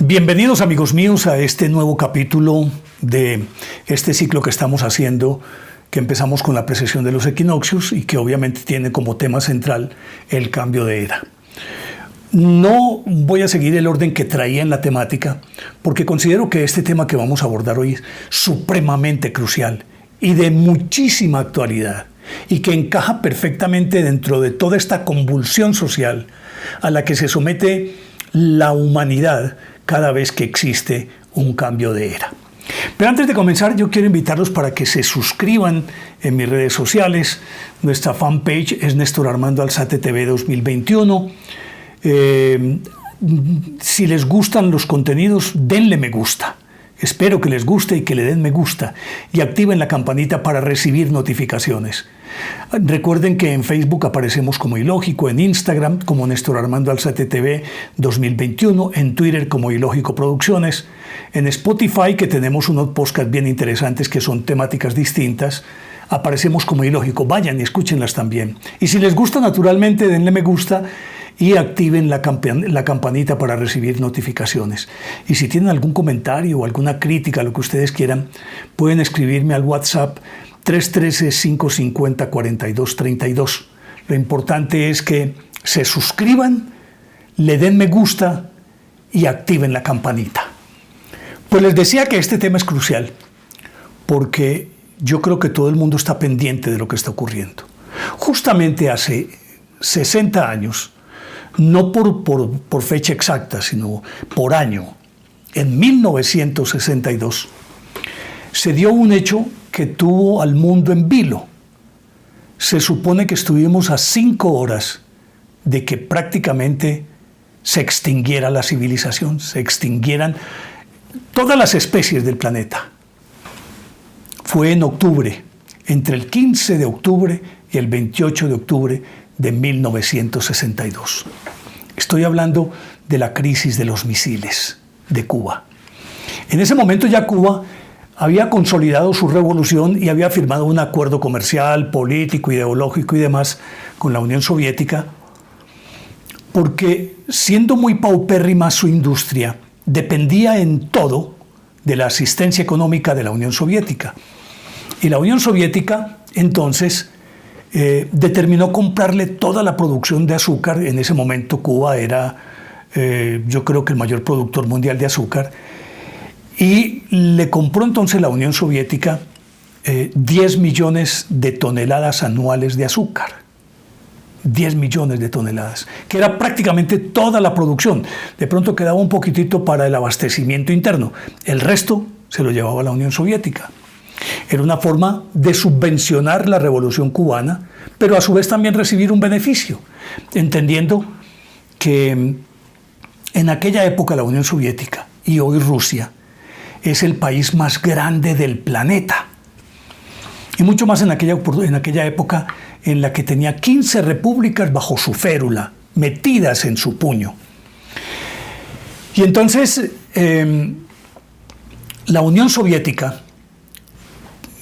Bienvenidos, amigos míos, a este nuevo capítulo de este ciclo que estamos haciendo, que empezamos con la precesión de los equinoccios y que obviamente tiene como tema central el cambio de era. No voy a seguir el orden que traía en la temática, porque considero que este tema que vamos a abordar hoy es supremamente crucial y de muchísima actualidad, y que encaja perfectamente dentro de toda esta convulsión social a la que se somete la humanidad cada vez que existe un cambio de era. Pero antes de comenzar, yo quiero invitarlos para que se suscriban en mis redes sociales. Nuestra fanpage es Néstor Armando Alzate TV 2021. Si les gustan los contenidos, denle me gusta. Espero que les guste y que le den me gusta y activen la campanita para recibir notificaciones. Recuerden que en Facebook aparecemos como Ilógico, en Instagram como Néstor Armando Alzate TV 2021, en Twitter como Ilógico Producciones, en Spotify, que tenemos unos podcasts bien interesantes que son temáticas distintas, aparecemos como Ilógico. Vayan y escúchenlas también. Y si les gusta, naturalmente, denle me gusta y activen la campanita para recibir notificaciones. Y si tienen algún comentario o alguna crítica, lo que ustedes quieran, pueden escribirme al WhatsApp 313-550-4232. Lo importante es que se suscriban, le den me gusta y activen la campanita. Pues les decía que este tema es crucial, porque yo creo que todo el mundo está pendiente de lo que está ocurriendo. Justamente hace 60 años, no por fecha exacta, sino por año, en 1962, se dio un hecho que tuvo al mundo en vilo. Se supone que estuvimos a 5 horas de que prácticamente se extinguiera la civilización, se extinguieran todas las especies del planeta. Fue en octubre, entre el 15 de octubre y el 28 de octubre de 1962. Estoy hablando de la crisis de los misiles de Cuba. En ese momento ya Cuba había consolidado su revolución y había firmado un acuerdo comercial, político, ideológico y demás con la Unión Soviética, porque siendo muy paupérrima su industria, dependía en todo de la asistencia económica de la Unión Soviética. Y la Unión Soviética, entonces, determinó comprarle toda la producción de azúcar. En ese momento Cuba era, yo creo que el mayor productor mundial de azúcar, y le compró entonces la Unión Soviética 10 millones de toneladas anuales de azúcar. 10 millones de toneladas, que era prácticamente toda la producción. De pronto quedaba un poquitito para el abastecimiento interno. El resto se lo llevaba la Unión Soviética. Era una forma de subvencionar la revolución cubana, pero a su vez también recibir un beneficio, entendiendo que en aquella época la Unión Soviética y hoy Rusia es el país más grande del planeta. Y mucho más en aquella época en la que tenía 15 repúblicas bajo su férula, metidas en su puño. Y entonces la Unión Soviética,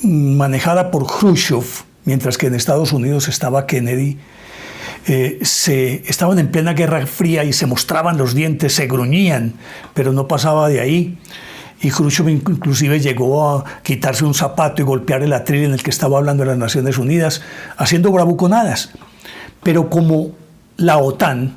manejada por Khrushchev, mientras que en Estados Unidos estaba Kennedy, estaban en plena Guerra Fría y se mostraban los dientes, se gruñían, pero no pasaba de ahí. Y Khrushchev inclusive llegó a quitarse un zapato y golpear el atril en el que estaba hablando de las Naciones Unidas, haciendo bravuconadas. Pero como la OTAN,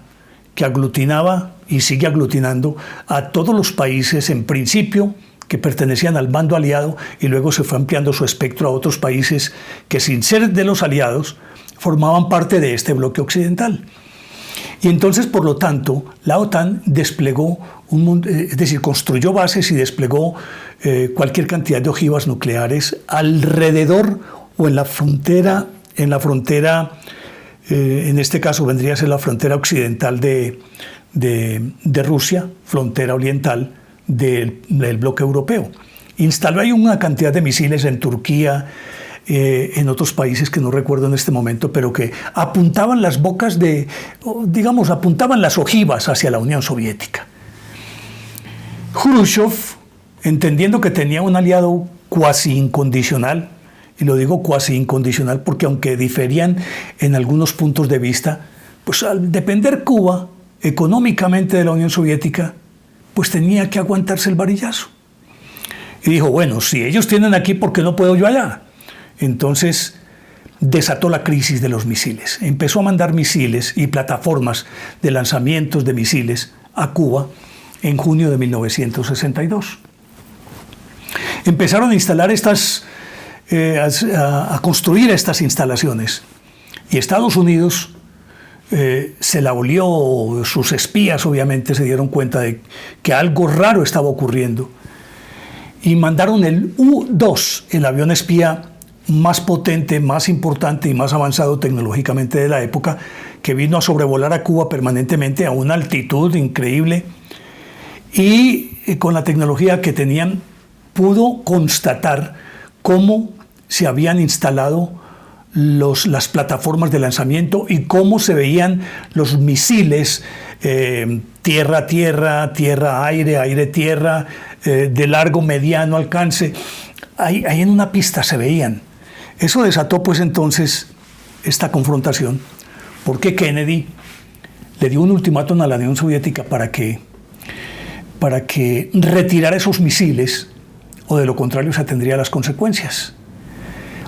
que aglutinaba y sigue aglutinando a todos los países, en principio, que pertenecían al bando aliado, y luego se fue ampliando su espectro a otros países que, sin ser de los aliados, formaban parte de este bloque occidental. Y entonces, por lo tanto, la OTAN desplegó construyó bases y desplegó cualquier cantidad de ojivas nucleares alrededor o en la frontera, en este caso vendría a ser la frontera occidental de Rusia, frontera oriental del bloque europeo. Instaló ahí una cantidad de misiles en Turquía, en otros países que no recuerdo en este momento, pero que apuntaban las bocas apuntaban las ojivas hacia la Unión Soviética. Khrushchev, entendiendo que tenía un aliado cuasi incondicional, y lo digo cuasi incondicional porque aunque diferían en algunos puntos de vista, pues al depender Cuba económicamente de la Unión Soviética, pues tenía que aguantarse el varillazo. Y dijo, bueno, si ellos tienen aquí, ¿por qué no puedo yo allá? Entonces desató la crisis de los misiles. Empezó a mandar misiles y plataformas de lanzamientos de misiles a Cuba en junio de 1962. Empezaron a instalar a construir estas instalaciones. Y Estados Unidos se la olió, sus espías obviamente se dieron cuenta de que algo raro estaba ocurriendo. Y mandaron el U-2, el avión espía más potente, más importante y más avanzado tecnológicamente de la época, que vino a sobrevolar a Cuba permanentemente a una altitud increíble. Y con la tecnología que tenían, pudo constatar cómo se habían instalado las plataformas de lanzamiento y cómo se veían los misiles tierra-tierra, tierra-aire, aire-tierra, de largo, mediano alcance. Ahí en una pista se veían. Eso desató pues entonces esta confrontación, porque Kennedy le dio un ultimátum a la Unión Soviética para que retirara esos misiles, o de lo contrario se tendrían las consecuencias.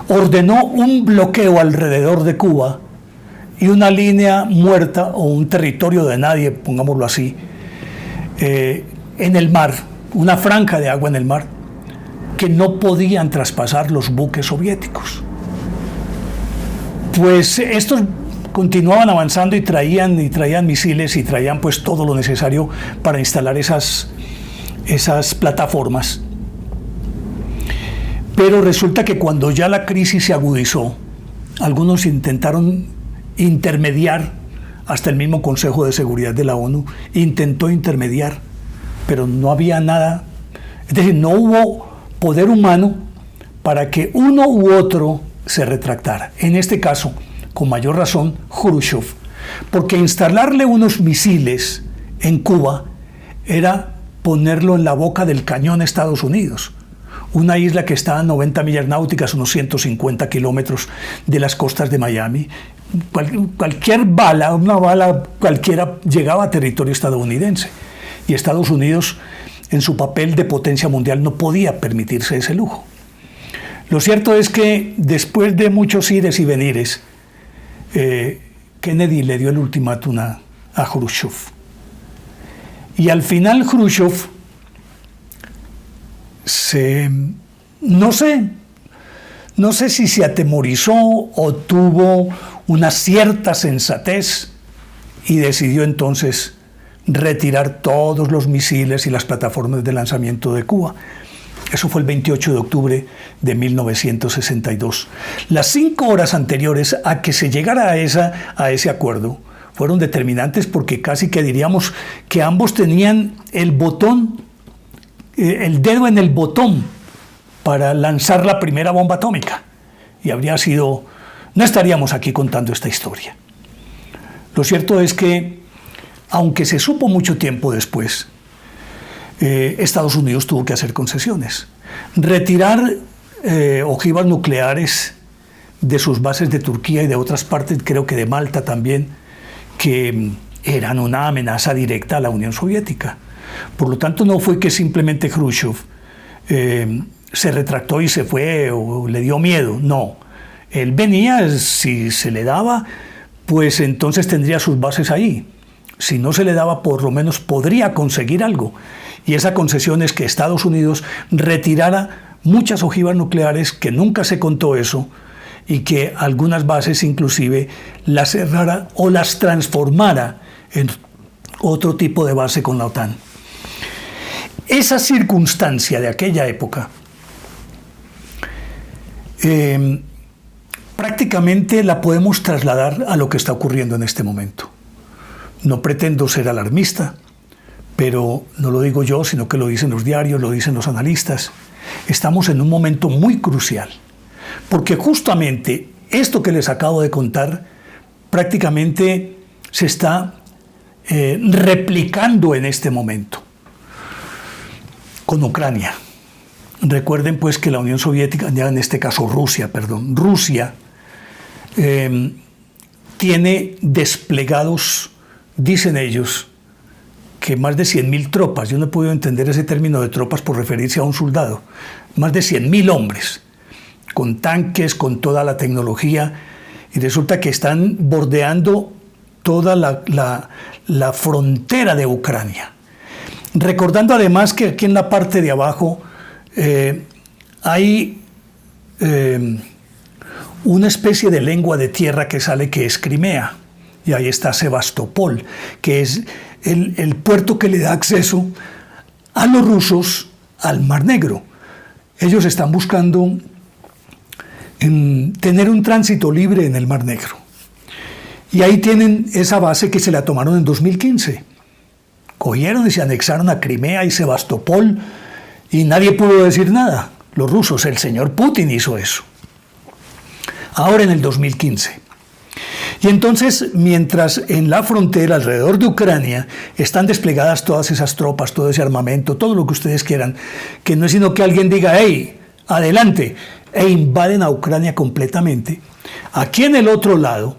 Ordenó un bloqueo alrededor de Cuba y una línea muerta o un territorio de nadie, pongámoslo así, en el mar, una franja de agua en el mar, que no podían traspasar los buques soviéticos. Pues estos continuaban avanzando y traían misiles y traían pues todo lo necesario para instalar esas plataformas. Pero resulta que cuando ya la crisis se agudizó, algunos intentaron intermediar, hasta el mismo Consejo de Seguridad de la ONU intentó intermediar, pero no había nada, es decir, no hubo poder humano para que uno u otro se retractara. En este caso, con mayor razón, Khrushchev, porque instalarle unos misiles en Cuba era ponerlo en la boca del cañón a Estados Unidos, una isla que está a 90 millas náuticas, unos 150 kilómetros de las costas de Miami. Cualquier bala, una bala cualquiera, llegaba a territorio estadounidense. Y Estados Unidos, en su papel de potencia mundial, no podía permitirse ese lujo. Lo cierto es que después de muchos ires y venires, Kennedy le dio el ultimátum a Khrushchev. Y al final Khrushchev no sé si se atemorizó o tuvo una cierta sensatez y decidió entonces retirar todos los misiles y las plataformas de lanzamiento de Cuba. Eso fue el 28 de octubre de 1962. Las 5 horas anteriores a que se llegara a ese acuerdo fueron determinantes, porque casi que diríamos que ambos tenían el dedo en el botón para lanzar la primera bomba atómica. Y no estaríamos aquí contando esta historia. Lo cierto es que, aunque se supo mucho tiempo después, Estados Unidos tuvo que hacer concesiones. Retirar ojivas nucleares de sus bases de Turquía y de otras partes, creo que de Malta también, que eran una amenaza directa a la Unión Soviética. Por lo tanto, no fue que simplemente Khrushchev se retractó y se fue o le dio miedo. No. Él venía, si se le daba, pues entonces tendría sus bases ahí. Si no se le daba, por lo menos podría conseguir algo. Y esa concesión es que Estados Unidos retirara muchas ojivas nucleares, que nunca se contó eso, y que algunas bases inclusive las cerrara o las transformara en otro tipo de base con la OTAN. Esa circunstancia de aquella época prácticamente la podemos trasladar a lo que está ocurriendo en este momento. No pretendo ser alarmista, pero no lo digo yo, sino que lo dicen los diarios, lo dicen los analistas. Estamos en un momento muy crucial, porque justamente esto que les acabo de contar prácticamente se está replicando en este momento con Ucrania. Recuerden pues que la Unión Soviética, ya en este caso Rusia, tiene desplegados, dicen ellos, que más de 100.000 tropas, yo no he podido entender ese término de tropas por referirse a un soldado, más de 100.000 hombres, con tanques, con toda la tecnología, y resulta que están bordeando toda la frontera de Ucrania. Recordando además que aquí en la parte de abajo hay una especie de lengua de tierra que sale, que es Crimea, y ahí está Sebastopol, que es el puerto que le da acceso a los rusos al Mar Negro. Ellos están buscando tener un tránsito libre en el Mar Negro. Y ahí tienen esa base que se la tomaron en 2015. Cogieron y se anexaron a Crimea y Sebastopol y nadie pudo decir nada. Los rusos, el señor Putin hizo eso. Ahora en el 2015. Y entonces, mientras en la frontera alrededor de Ucrania están desplegadas todas esas tropas, todo ese armamento, todo lo que ustedes quieran, que no es sino que alguien diga, hey, adelante, e invaden a Ucrania completamente, aquí en el otro lado,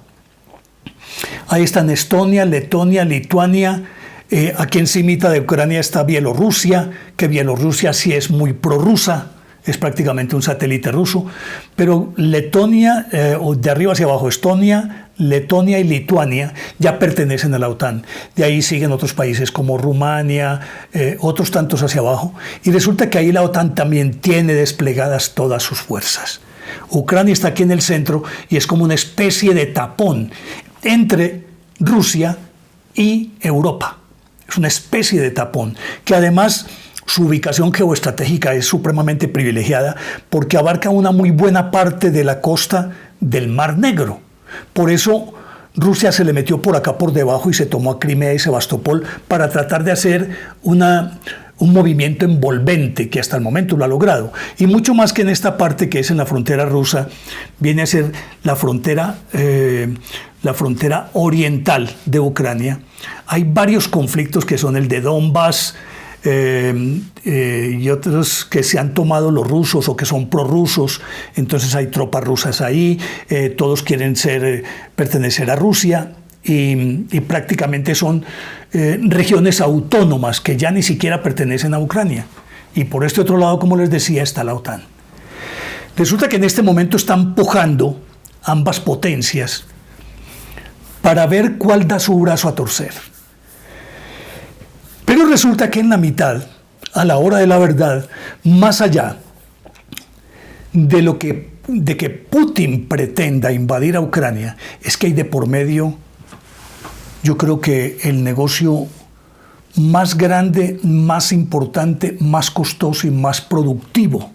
ahí están Estonia, Letonia, Lituania, aquí encimita de Ucrania está Bielorrusia, que Bielorrusia sí es muy prorrusa, es prácticamente un satélite ruso, pero Letonia, o de arriba hacia abajo, Estonia, Letonia y Lituania ya pertenecen a la OTAN. De ahí siguen otros países como Rumania, otros tantos hacia abajo, y resulta que ahí la OTAN también tiene desplegadas todas sus fuerzas. Ucrania está aquí en el centro y es como una especie de tapón entre Rusia y Europa. Es una especie de tapón que además su ubicación geoestratégica es supremamente privilegiada porque abarca una muy buena parte de la costa del Mar Negro. Por eso Rusia se le metió por acá por debajo y se tomó a Crimea y Sebastopol para tratar de hacer un movimiento envolvente que hasta el momento lo ha logrado. Y mucho más que en esta parte que es en la frontera rusa, viene a ser la frontera oriental de Ucrania. Hay varios conflictos que son el de Donbass, y otros que se han tomado los rusos o que son prorrusos, entonces hay tropas rusas ahí, todos quieren pertenecer a Rusia y prácticamente son regiones autónomas que ya ni siquiera pertenecen a Ucrania. Y por este otro lado, como les decía, está la OTAN. Resulta que en este momento están pujando ambas potencias para ver cuál da su brazo a torcer. Pero resulta que en la mitad, a la hora de la verdad, más allá de que Putin pretenda invadir a Ucrania, es que hay de por medio, yo creo que el negocio más grande, más importante, más costoso y más productivo,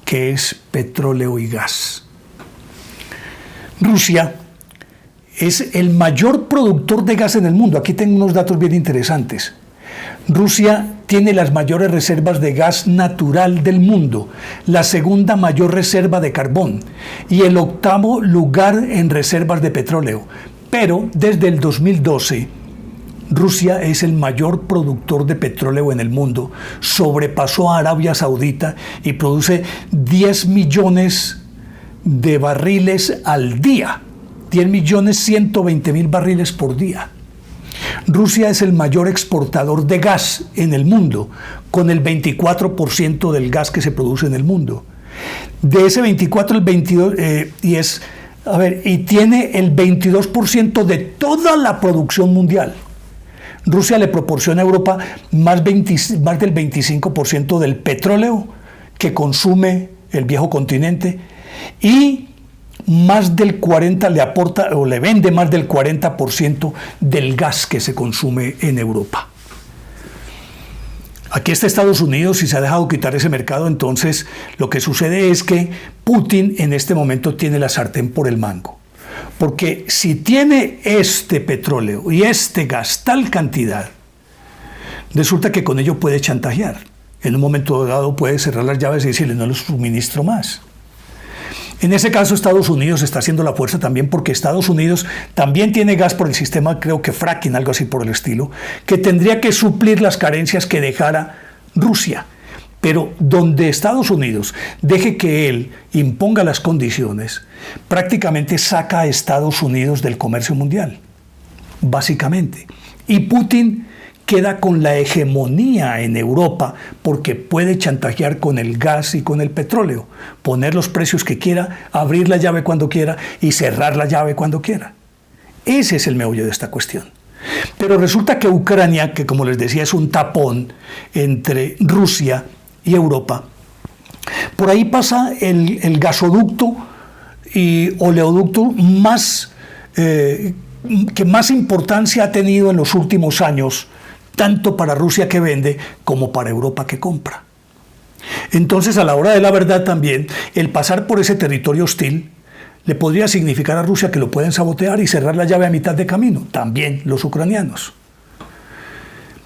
que es petróleo y gas. Rusia es el mayor productor de gas en el mundo. Aquí tengo unos datos bien interesantes. Rusia tiene las mayores reservas de gas natural del mundo, la segunda mayor reserva de carbón y el octavo lugar en reservas de petróleo. Pero desde el 2012, Rusia es el mayor productor de petróleo en el mundo, sobrepasó a Arabia Saudita y produce 10 millones de barriles al día, 10.120.000 barriles por día. Rusia es el mayor exportador de gas en el mundo, con el 24% del gas que se produce en el mundo. De ese 24, el 22, y tiene el 22% de toda la producción mundial. Rusia le proporciona a Europa más del 25% del petróleo que consume el viejo continente y más del 40% le aporta o le vende más del 40% del gas que se consume en Europa. Aquí está Estados Unidos y se ha dejado quitar ese mercado, entonces lo que sucede es que Putin en este momento tiene la sartén por el mango. Porque si tiene este petróleo y este gas tal cantidad, resulta que con ello puede chantajear. En un momento dado puede cerrar las llaves y decirle no los suministro más. En ese caso, Estados Unidos está haciendo la fuerza también porque Estados Unidos también tiene gas por el sistema, creo que fracking, algo así por el estilo, que tendría que suplir las carencias que dejara Rusia. Pero donde Estados Unidos deje que él imponga las condiciones, prácticamente saca a Estados Unidos del comercio mundial, básicamente. Y Putin queda con la hegemonía en Europa porque puede chantajear con el gas y con el petróleo, poner los precios que quiera, abrir la llave cuando quiera y cerrar la llave cuando quiera. Ese es el meollo de esta cuestión. Pero resulta que Ucrania, que como les decía es un tapón entre Rusia y Europa, por ahí pasa el gasoducto y oleoducto que más importancia ha tenido en los últimos años, tanto para Rusia que vende como para Europa que compra. Entonces, a la hora de la verdad también, el pasar por ese territorio hostil le podría significar a Rusia que lo pueden sabotear y cerrar la llave a mitad de camino, también los ucranianos.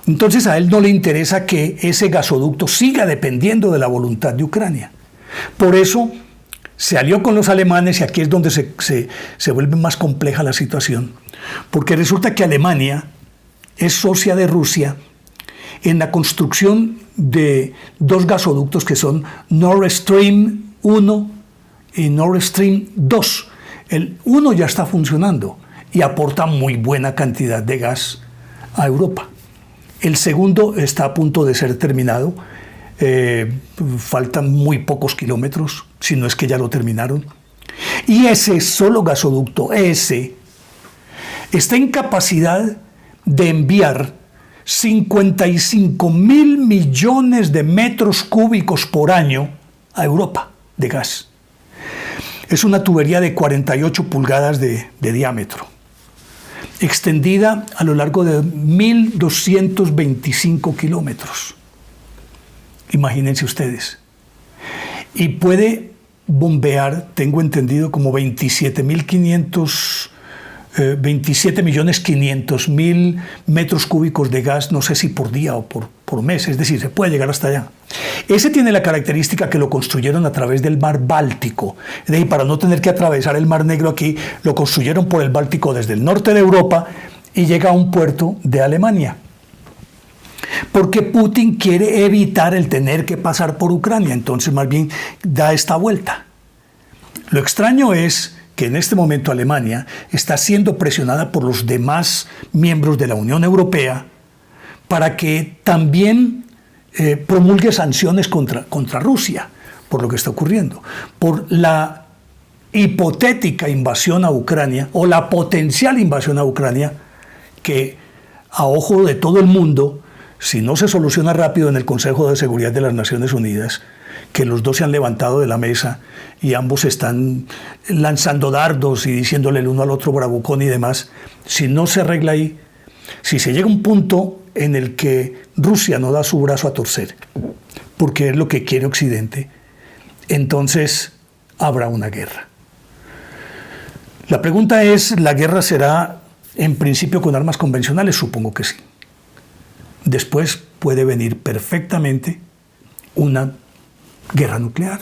Entonces a él no le interesa que ese gasoducto siga dependiendo de la voluntad de Ucrania. Por eso se alió con los alemanes y aquí es donde se vuelve más compleja la situación, porque resulta que Alemania es socia de Rusia en la construcción de dos gasoductos que son Nord Stream 1 y Nord Stream 2. El 1 ya está funcionando y aporta muy buena cantidad de gas a Europa. El segundo está a punto de ser terminado. Faltan muy pocos kilómetros, si no es que ya lo terminaron. Y ese solo gasoducto, ese, está en capacidad de enviar 55.000 millones de metros cúbicos por año a Europa de gas. Es una tubería de 48 pulgadas de diámetro, extendida a lo largo de 1.225 kilómetros. Imagínense ustedes. Y puede bombear, tengo entendido, como 27.500.000 metros cúbicos de gas, no sé si por día o por mes, es decir, se puede llegar hasta allá. Ese tiene la característica que lo construyeron a través del mar Báltico, es decir, para no tener que atravesar el Mar Negro aquí, lo construyeron por el Báltico desde el norte de Europa y llega a un puerto de Alemania. Porque Putin quiere evitar el tener que pasar por Ucrania, entonces más bien da esta vuelta. Lo extraño es que en este momento Alemania está siendo presionada por los demás miembros de la Unión Europea para que también promulgue sanciones contra Rusia por lo que está ocurriendo, por la hipotética invasión a Ucrania o la potencial invasión a Ucrania que a ojo de todo el mundo, si no se soluciona rápido en el Consejo de Seguridad de las Naciones Unidas, que los dos se han levantado de la mesa y ambos están lanzando dardos y diciéndole el uno al otro bravucón y demás, si no se arregla ahí, si se llega a un punto en el que Rusia no da su brazo a torcer, porque es lo que quiere Occidente, entonces habrá una guerra. La pregunta es, ¿la guerra será en principio con armas convencionales? Supongo que sí. Después puede venir perfectamente una guerra nuclear.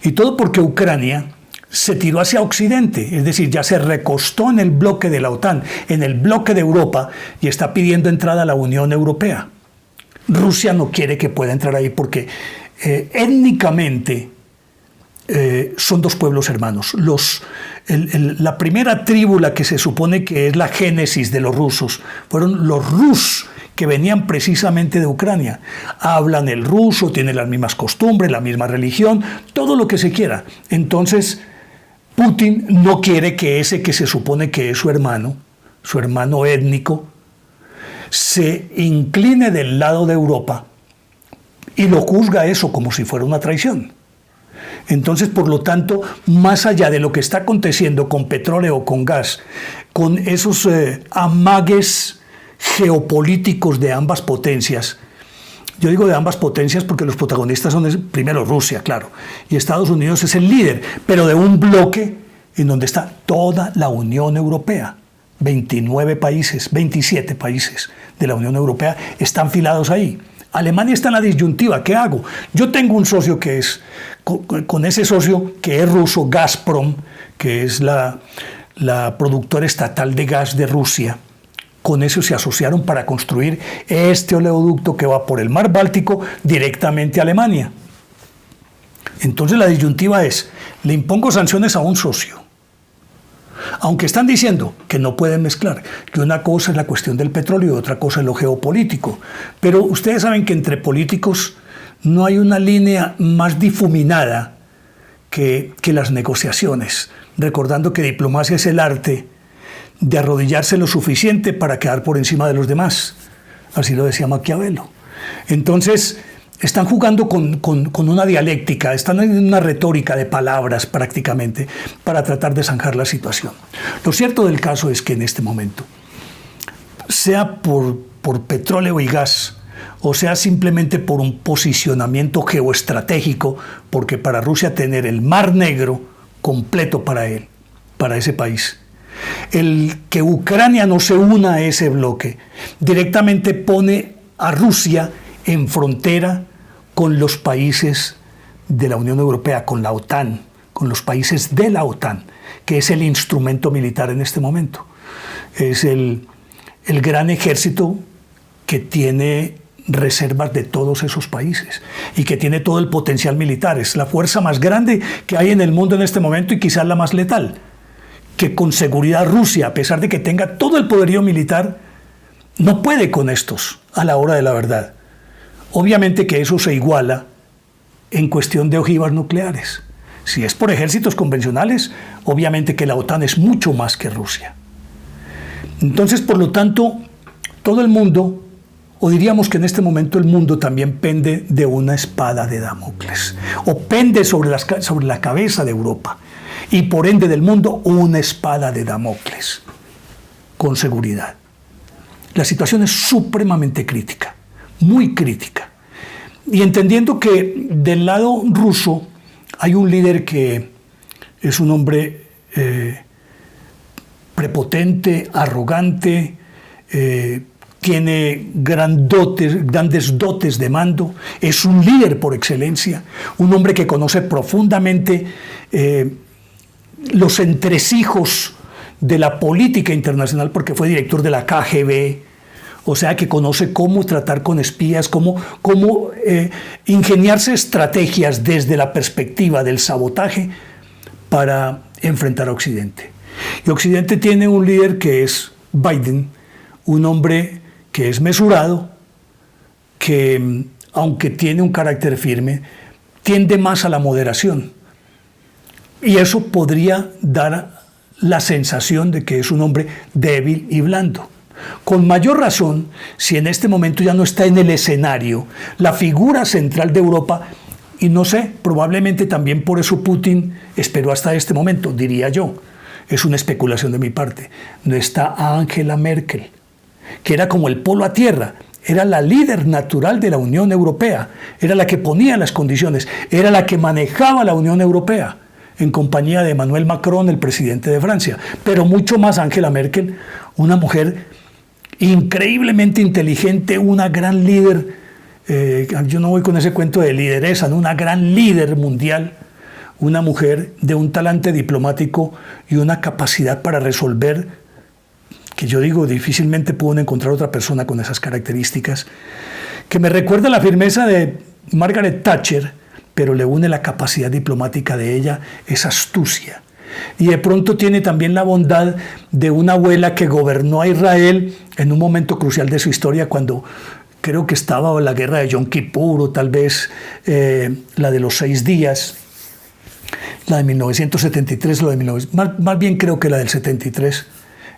Y todo porque Ucrania se tiró hacia Occidente, es decir, ya se recostó en el bloque de la OTAN, en el bloque de Europa, y está pidiendo entrada a la Unión Europea. Rusia no quiere que pueda entrar ahí porque étnicamente son dos pueblos hermanos. La primera tribu, la que se supone que es la génesis de los rusos, fueron los rus, que venían precisamente de Ucrania. Hablan el ruso, tienen las mismas costumbres, la misma religión, todo lo que se quiera. Entonces, Putin no quiere que ese que se supone que es su hermano étnico, se incline del lado de Europa y lo juzga eso como si fuera una traición. Entonces, por lo tanto, más allá de lo que está aconteciendo con petróleo o con gas, con esos amagues geopolíticos de ambas potencias, yo digo de ambas potencias porque los protagonistas son primero Rusia, claro, y Estados Unidos es el líder, pero de un bloque en donde está toda la Unión Europea. 29 países, 27 países de la Unión Europea están filados ahí. Alemania está en la disyuntiva, ¿qué hago? Yo tengo un socio que es, con ese socio que es ruso, Gazprom, que es la productora estatal de gas de Rusia. Con eso se asociaron para construir este oleoducto que va por el mar Báltico directamente a Alemania. Entonces la disyuntiva es, ¿le impongo sanciones a un socio? Aunque están diciendo que no pueden mezclar, que una cosa es la cuestión del petróleo y otra cosa es lo geopolítico. Pero ustedes saben que entre políticos no hay una línea más difuminada que las negociaciones, recordando que diplomacia es el arte de arrodillarse lo suficiente para quedar por encima de los demás. Así lo decía Maquiavelo. Entonces, están jugando con una dialéctica, están en una retórica de palabras prácticamente para tratar de zanjar la situación. Lo cierto del caso es que en este momento, sea por petróleo y gas, o sea simplemente por un posicionamiento geoestratégico, porque para Rusia tener el Mar Negro completo para él, para ese país, el que Ucrania no se una a ese bloque, directamente pone a Rusia en frontera con los países de la Unión Europea, con la OTAN, con los países de la OTAN, que es el instrumento militar en este momento. Es el gran ejército que tiene reservas de todos esos países y que tiene todo el potencial militar. Es la fuerza más grande que hay en el mundo en este momento y quizás la más letal, que con seguridad Rusia, a pesar de que tenga todo el poderío militar, no puede con estos a la hora de la verdad. Obviamente que eso se iguala en cuestión de ojivas nucleares. Si es por ejércitos convencionales, obviamente que la OTAN es mucho más que Rusia. Entonces, por lo tanto, todo el mundo, o diríamos que en este momento el mundo también pende de una espada de Damocles, o pende sobre la cabeza de Europa, y por ende del mundo una espada de Damocles, con seguridad. La situación es supremamente crítica, muy crítica. Y entendiendo que del lado ruso hay un líder que es un hombre prepotente, arrogante, tiene grandes dotes de mando, es un líder por excelencia, un hombre que conoce profundamente los entresijos de la política internacional porque fue director de la KGB, o sea que conoce cómo tratar con espías, cómo ingeniarse estrategias desde la perspectiva del sabotaje para enfrentar a Occidente. Y Occidente tiene un líder que es Biden, un hombre que es mesurado, que aunque tiene un carácter firme, tiende más a la moderación. Y eso podría dar la sensación de que es un hombre débil y blando. Con mayor razón, si en este momento ya no está en el escenario la figura central de Europa, y no sé, probablemente también por eso Putin esperó hasta este momento, diría yo, es una especulación de mi parte, no está Angela Merkel, que era como el polo a tierra, era la líder natural de la Unión Europea, era la que ponía las condiciones, era la que manejaba la Unión Europea, en compañía de Emmanuel Macron, el presidente de Francia, pero mucho más Angela Merkel, una mujer increíblemente inteligente, una gran líder, yo no voy con ese cuento de lideresa, ¿no? Una gran líder mundial, una mujer de un talante diplomático y una capacidad para resolver, que yo digo, difícilmente puedo encontrar otra persona con esas características, que me recuerda la firmeza de Margaret Thatcher, pero le une la capacidad diplomática de ella, esa astucia. Y de pronto tiene también la bondad de una abuela que gobernó a Israel en un momento crucial de su historia, cuando creo que estaba la guerra de Yom Kippur, o tal vez la de los 6 días, la de 1973, más bien creo que la del 73.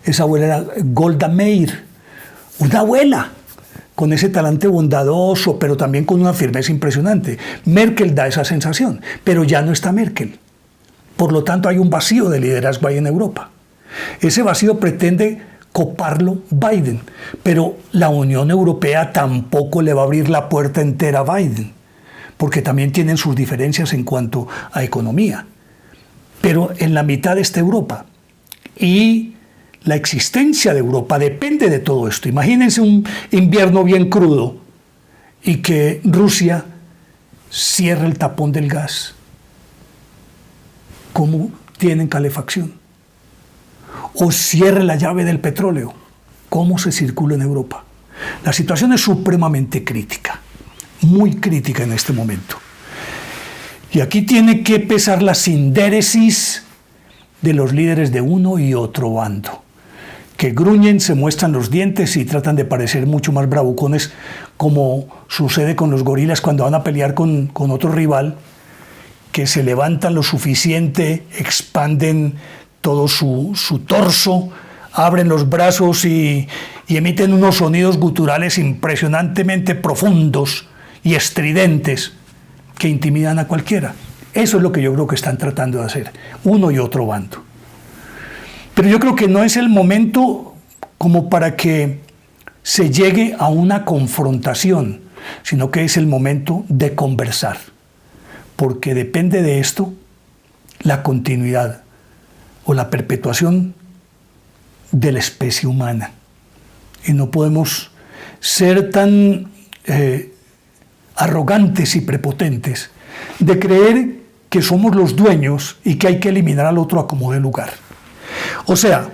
Esa abuela era Golda Meir, una abuela con ese talante bondadoso, pero también con una firmeza impresionante. Merkel da esa sensación, pero ya no está Merkel. Por lo tanto, hay un vacío de liderazgo ahí en Europa. Ese vacío pretende coparlo Biden, pero la Unión Europea tampoco le va a abrir la puerta entera a Biden, porque también tienen sus diferencias en cuanto a economía. Pero en la mitad está Europa. Y la existencia de Europa depende de todo esto. Imagínense un invierno bien crudo y que Rusia cierre el tapón del gas. ¿Cómo tienen calefacción? O cierre la llave del petróleo. ¿Cómo se circula en Europa? La situación es supremamente crítica, muy crítica en este momento. Y aquí tiene que pesar la sindéresis de los líderes de uno y otro bando, que gruñen, se muestran los dientes y tratan de parecer mucho más bravucones, como sucede con los gorilas cuando van a pelear con otro rival, que se levantan lo suficiente, expanden todo su torso, abren los brazos y emiten unos sonidos guturales impresionantemente profundos y estridentes que intimidan a cualquiera. Eso es lo que yo creo que están tratando de hacer, uno y otro bando. Pero yo creo que no es el momento como para que se llegue a una confrontación, sino que es el momento de conversar, porque depende de esto la continuidad o la perpetuación de la especie humana. Y no podemos ser tan arrogantes y prepotentes de creer que somos los dueños y que hay que eliminar al otro a como dé lugar. O sea,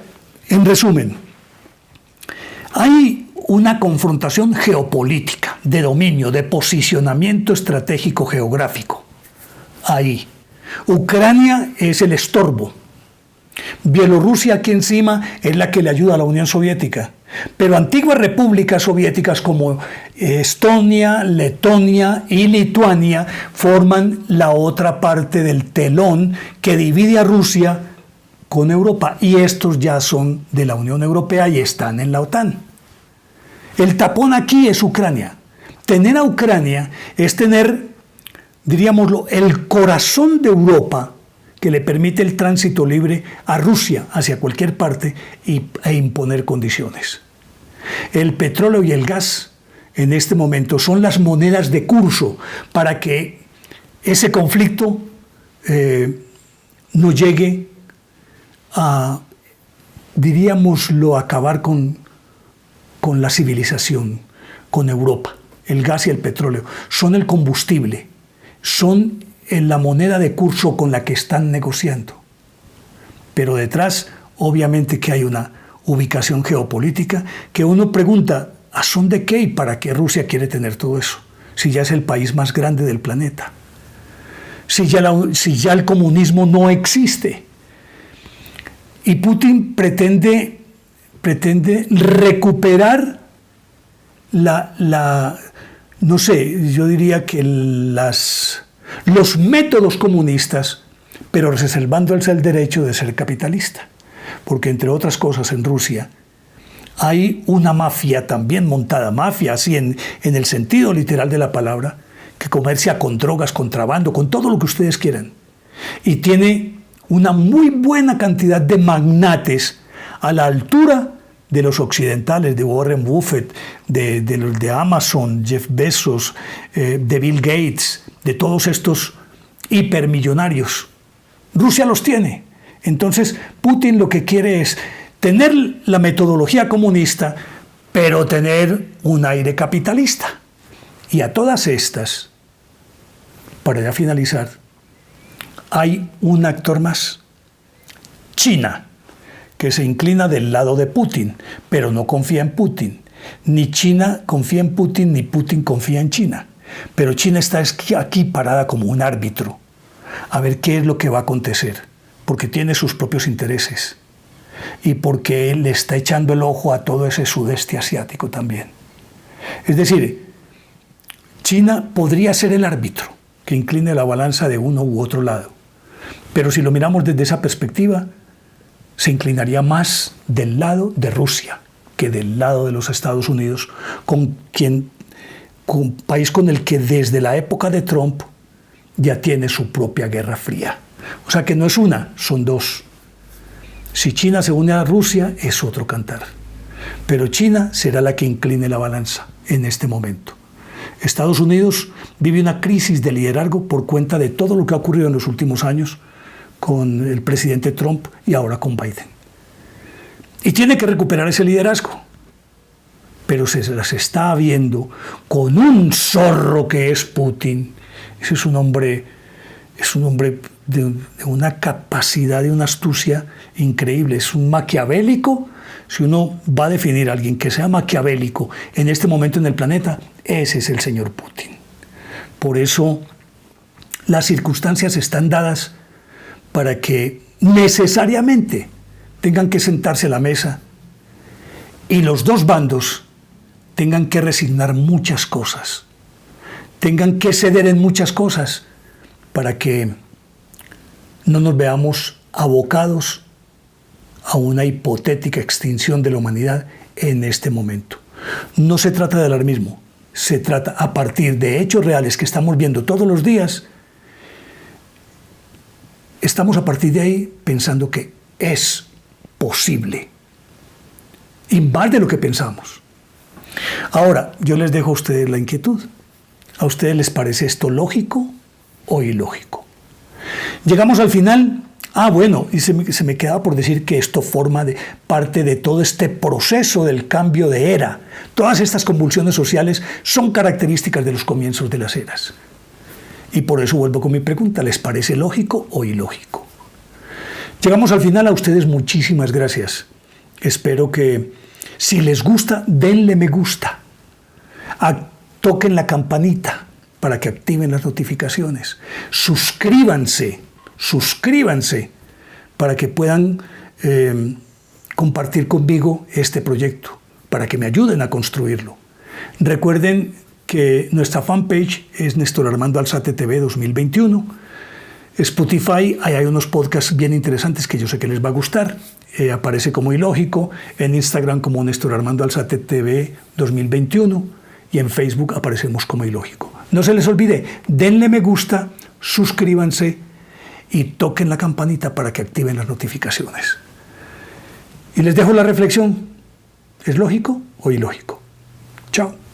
en resumen, hay una confrontación geopolítica, de dominio, de posicionamiento estratégico geográfico. Ahí. Ucrania es el estorbo. Bielorrusia aquí encima es la que le ayuda a la Unión Soviética. Pero antiguas repúblicas soviéticas como Estonia, Letonia y Lituania forman la otra parte del telón que divide a Rusia con Europa. Y estos ya son de la Unión Europea y están en la OTAN. El tapón aquí es Ucrania. Tener a Ucrania es tener, diríamoslo, el corazón de Europa, que le permite el tránsito libre a Rusia hacia cualquier parte e imponer condiciones. El petróleo y el gas en este momento son las monedas de curso para que ese conflicto no llegue a, diríamoslo, acabar con la civilización, con Europa. El gas y el petróleo son el combustible, son en la moneda de curso con la que están negociando. Pero detrás, obviamente que hay una ubicación geopolítica que uno pregunta, ¿a son de qué y para qué Rusia quiere tener todo eso? Si ya es el país más grande del planeta. Si ya el comunismo no existe. Y Putin pretende recuperar no sé, yo diría que los métodos comunistas, pero reservándose el derecho de ser capitalista. Porque, entre otras cosas, en Rusia hay una mafia también montada, mafia así en el sentido literal de la palabra, que comercia con drogas, contrabando, con todo lo que ustedes quieran. Y tiene una muy buena cantidad de magnates a la altura de los occidentales, de Warren Buffett, de los de Amazon, Jeff Bezos, de Bill Gates, de todos estos hipermillonarios. Rusia los tiene. Entonces, Putin lo que quiere es tener la metodología comunista, pero tener un aire capitalista. Y a todas estas, para ya finalizar, hay un actor más, China, que se inclina del lado de Putin, pero no confía en Putin. Ni China confía en Putin, ni Putin confía en China. Pero China está aquí parada como un árbitro, a ver qué es lo que va a acontecer, porque tiene sus propios intereses y porque él le está echando el ojo a todo ese sudeste asiático también. Es decir, China podría ser el árbitro que incline la balanza de uno u otro lado, pero si lo miramos desde esa perspectiva, se inclinaría más del lado de Rusia que del lado de los Estados Unidos, con país con el que desde la época de Trump ya tiene su propia guerra fría. O sea que no es una, son dos. Si China se une a Rusia, es otro cantar. Pero China será la que incline la balanza en este momento. Estados Unidos vive una crisis de liderazgo por cuenta de todo lo que ha ocurrido en los últimos años con el presidente Trump y ahora con Biden. Y tiene que recuperar ese liderazgo. Pero se las está viendo con un zorro que es Putin. Ese es un hombre de una capacidad, de una astucia increíble. Es un maquiavélico. Si uno va a definir a alguien que sea maquiavélico en este momento en el planeta, ese es el señor Putin. Por eso las circunstancias están dadas para que necesariamente tengan que sentarse a la mesa y los dos bandos tengan que resignar muchas cosas, tengan que ceder en muchas cosas para que no nos veamos abocados a una hipotética extinción de la humanidad en este momento. No se trata de alarmismo, se trata a partir de hechos reales que estamos viendo todos los días. Estamos a partir de ahí pensando que es posible y más de lo que pensamos. Ahora, yo les dejo a ustedes la inquietud. ¿A ustedes les parece esto lógico o ilógico? Llegamos al final. Bueno, y se me quedaba por decir que esto forma parte de todo este proceso del cambio de era. Todas estas convulsiones sociales son características de los comienzos de las eras. Y por eso vuelvo con mi pregunta, ¿les parece lógico o ilógico? Llegamos al final. A ustedes muchísimas gracias. Espero que si les gusta, denle me gusta. Toquen la campanita para que activen las notificaciones. Suscríbanse para que puedan compartir conmigo este proyecto, para que me ayuden a construirlo. Recuerden que nuestra fanpage es Néstor Armando Alzate TV 2021. Spotify, ahí hay unos podcasts bien interesantes que yo sé que les va a gustar. Aparece como Ilógico, en Instagram como Néstor Armando Alzate TV 2021 y en Facebook aparecemos como Ilógico. No se les olvide, denle me gusta, suscríbanse y toquen la campanita para que activen las notificaciones. Y les dejo la reflexión, ¿es lógico o ilógico? Chao.